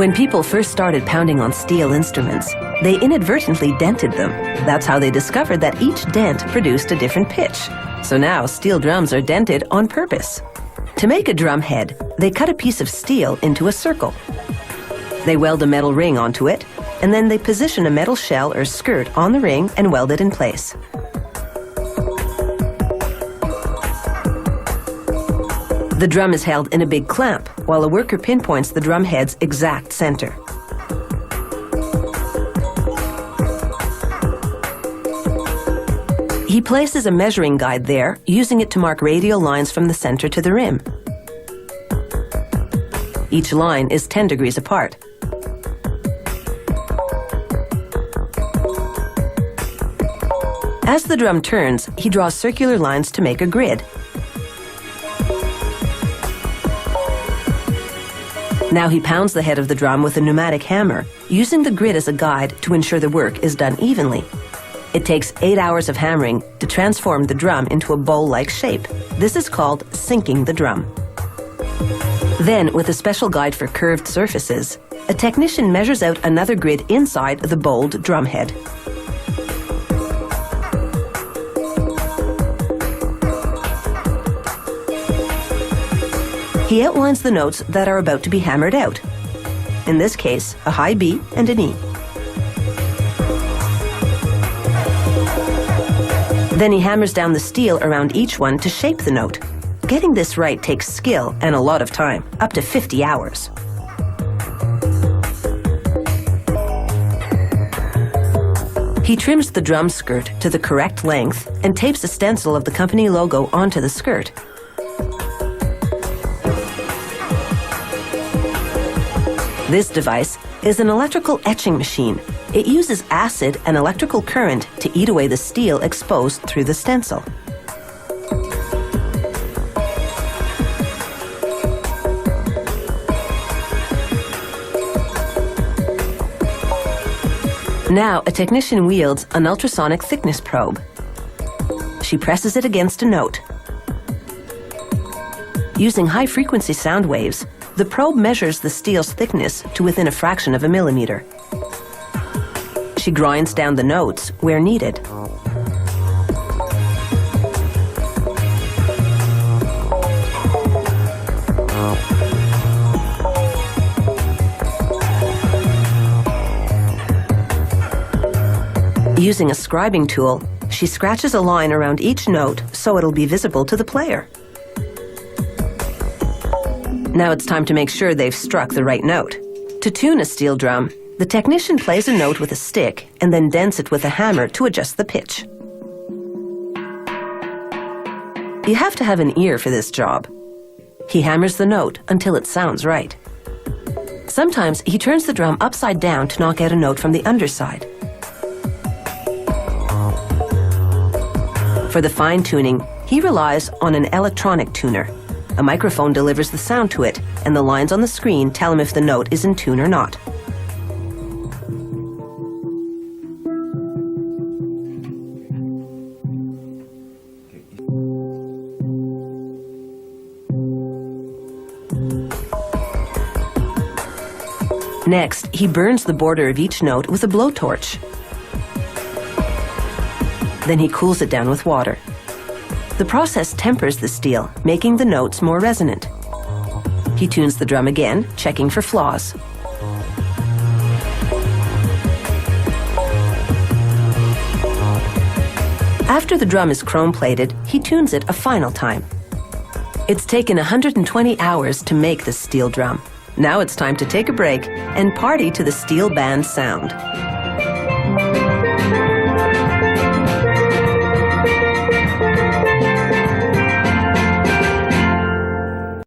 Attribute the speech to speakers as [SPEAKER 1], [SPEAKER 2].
[SPEAKER 1] When people first started pounding on steel instruments, they inadvertently dented them. That's how they discovered that each dent produced a different pitch. So now steel drums are dented on purpose. To make a drum head, they cut a piece of steel into a circle. They weld a metal ring onto it, and then they position a metal shell or skirt on the ring and weld it in place. The drum is held in a big clamp, while a worker pinpoints the drum head's exact center. He places a measuring guide there, using it to mark radial lines from the center to the rim. Each line is 10 degrees apart. As the drum turns, he draws circular lines to make a grid. Now he pounds the head of the drum with a pneumatic hammer, using the grid as a guide to ensure the work is done evenly. It takes 8 hours of hammering to transform the drum into a bowl-like shape. This is called sinking the drum. Then, with a special guide for curved surfaces, a technician measures out another grid inside the bowled drum head. He outlines the notes that are about to be hammered out. In this case, a high B and an E. Then he hammers down the steel around each one to shape the note. Getting this right takes skill and a lot of time, up to 50 hours. He trims the drum skirt to the correct length and tapes a stencil of the company logo onto the skirt. This device is an electrical etching machine. It uses acid and electrical current to eat away the steel exposed through the stencil. Now, a technician wields an ultrasonic thickness probe. She presses it against a note. Using high-frequency sound waves, the probe measures the steel's thickness to within a fraction of a millimeter. She grinds down the notes where needed. Using a scribing tool, she scratches a line around each note so it'll be visible to the player. Now it's time to make sure they've struck the right note. To tune a steel drum, the technician plays a note with a stick and then dents it with a hammer to adjust the pitch. You have to have an ear for this job. He hammers the note until it sounds right. Sometimes he turns the drum upside down to knock out a note from the underside. For the fine tuning, he relies on an electronic tuner. A microphone delivers the sound to it, and the lines on the screen tell him if the note is in tune or not. Next, he burns the border of each note with a blowtorch. Then he cools it down with water. The process tempers the steel, making the notes more resonant. He tunes the drum again, checking for flaws. After the drum is chrome-plated, he tunes it a final time. It's taken 120 hours to make this steel drum. Now it's time to take a break and party to the steel band sound.